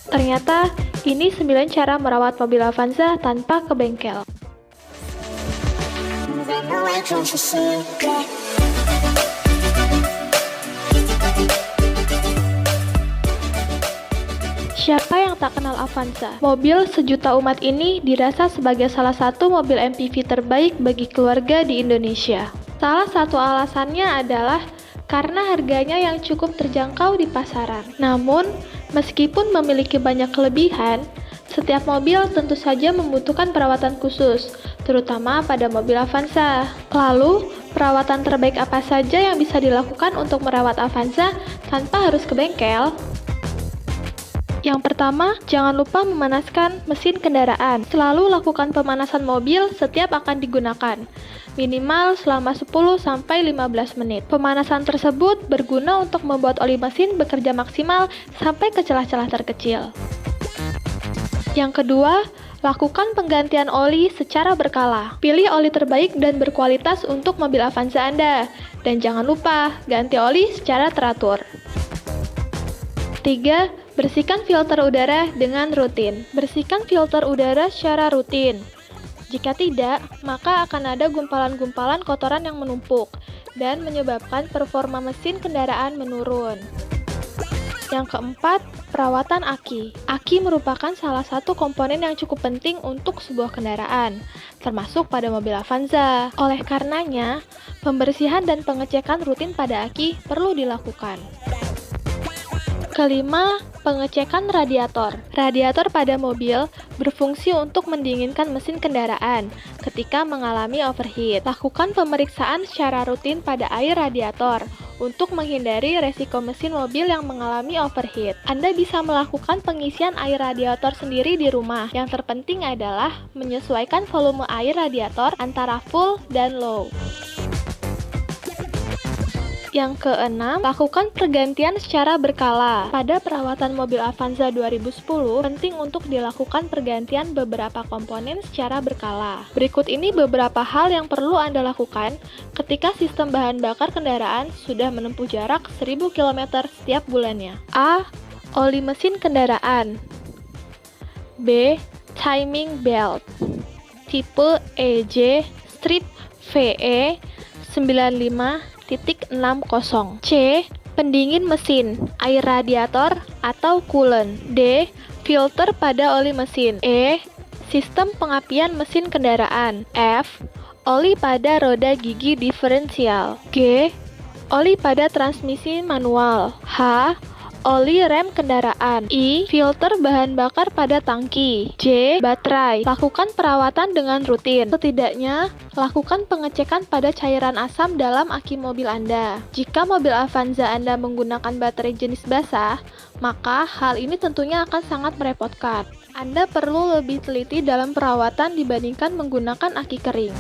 Ternyata, ini 9 cara merawat mobil Avanza tanpa ke bengkel. Siapa yang tak kenal Avanza? Mobil sejuta umat ini dirasa sebagai salah satu mobil MPV terbaik bagi keluarga di Indonesia. Salah satu alasannya adalah karena harganya yang cukup terjangkau di pasaran. Namun, meskipun memiliki banyak kelebihan, setiap mobil tentu saja membutuhkan perawatan khusus, terutama pada mobil Avanza. Lalu, perawatan terbaik apa saja yang bisa dilakukan untuk merawat Avanza tanpa harus ke bengkel? Yang pertama, jangan lupa memanaskan mesin kendaraan. Selalu lakukan pemanasan mobil setiap akan digunakan, minimal selama 10-15 menit. Pemanasan tersebut berguna untuk membuat oli mesin bekerja maksimal sampai ke celah-celah terkecil. Yang kedua, lakukan penggantian oli secara berkala. Pilih oli terbaik dan berkualitas untuk mobil Avanza Anda. Dan jangan lupa, ganti oli secara teratur. 3. Bersihkan filter udara dengan rutin. Bersihkan filter udara secara rutin. Jika tidak, maka akan ada gumpalan-gumpalan kotoran yang menumpuk dan menyebabkan performa mesin kendaraan menurun. Yang keempat, perawatan aki. Aki merupakan salah satu komponen yang cukup penting untuk sebuah kendaraan, termasuk pada mobil Avanza. Oleh karenanya, pembersihan dan pengecekan rutin pada aki perlu dilakukan. Kelima, pengecekan radiator. Radiator pada mobil berfungsi untuk mendinginkan mesin kendaraan ketika mengalami overheat. Lakukan pemeriksaan secara rutin pada air radiator untuk menghindari resiko mesin mobil yang mengalami overheat. Anda bisa melakukan pengisian air radiator sendiri di rumah. Yang terpenting adalah menyesuaikan volume air radiator antara full dan low. Yang keenam, lakukan pergantian secara berkala. Pada perawatan mobil Avanza 2010, penting untuk dilakukan pergantian beberapa komponen secara berkala. Berikut ini beberapa hal yang perlu Anda lakukan ketika sistem bahan bakar kendaraan sudah menempuh jarak 1000 km setiap bulannya. A. Oli mesin kendaraan. B. Timing belt. Tipe EJ Street VE 95.60. C. Pendingin mesin, air radiator atau coolant. D. Filter pada oli mesin. E. Sistem pengapian mesin kendaraan. F. Oli pada roda gigi diferensial. G. Oli pada transmisi manual. H. Oli rem kendaraan. I. Filter bahan bakar pada tangki. J. Baterai. Lakukan perawatan dengan rutin. Setidaknya, lakukan pengecekan pada cairan asam dalam aki mobil Anda. Jika mobil Avanza Anda menggunakan baterai jenis basah, maka hal ini tentunya akan sangat merepotkan. Anda perlu lebih teliti dalam perawatan dibandingkan menggunakan aki kering.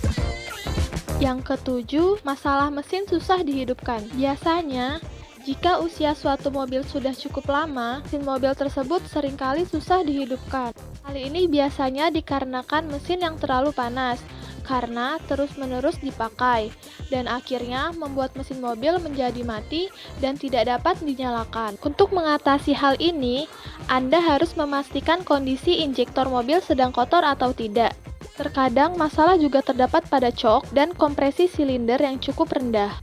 Yang ketujuh, masalah mesin susah dihidupkan. Biasanya, jika usia suatu mobil sudah cukup lama, mesin mobil tersebut seringkali susah dihidupkan. Hal ini biasanya dikarenakan mesin yang terlalu panas, karena terus-menerus dipakai, dan akhirnya membuat mesin mobil menjadi mati dan tidak dapat dinyalakan. Untuk mengatasi hal ini, Anda harus memastikan kondisi injektor mobil sedang kotor atau tidak. Terkadang masalah juga terdapat pada cok dan kompresi silinder yang cukup rendah.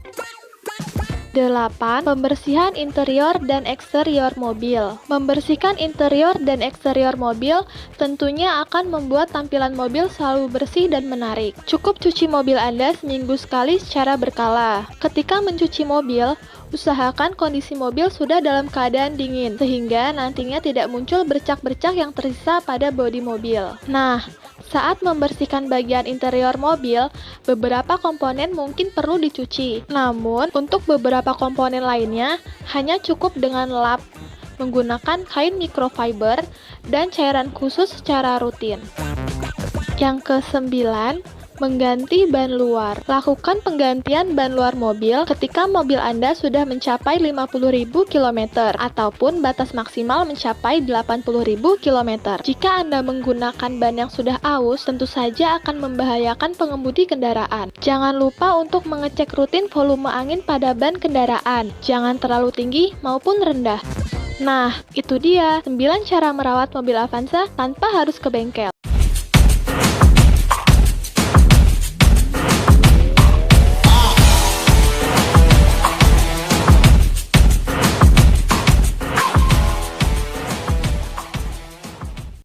8. Pembersihan interior dan eksterior mobil. Membersihkan interior dan eksterior mobil tentunya akan membuat tampilan mobil selalu bersih dan menarik. Cukup cuci mobil Anda seminggu sekali secara berkala. Ketika mencuci mobil, usahakan kondisi mobil sudah dalam keadaan dingin, sehingga nantinya tidak muncul bercak-bercak yang tersisa pada bodi mobil. Nah, saat membersihkan bagian interior mobil, beberapa komponen mungkin perlu dicuci. Namun, untuk beberapa komponen lainnya, hanya cukup dengan lap menggunakan kain microfiber dan cairan khusus secara rutin. Yang ke-9, mengganti ban luar. Lakukan penggantian ban luar mobil ketika mobil Anda sudah mencapai 50.000 km ataupun batas maksimal mencapai 80.000 km. Jika Anda menggunakan ban yang sudah aus, tentu saja akan membahayakan pengemudi kendaraan. Jangan lupa untuk mengecek rutin volume angin pada ban kendaraan. Jangan terlalu tinggi maupun rendah. Nah, itu dia 9 cara merawat mobil Avanza tanpa harus ke bengkel.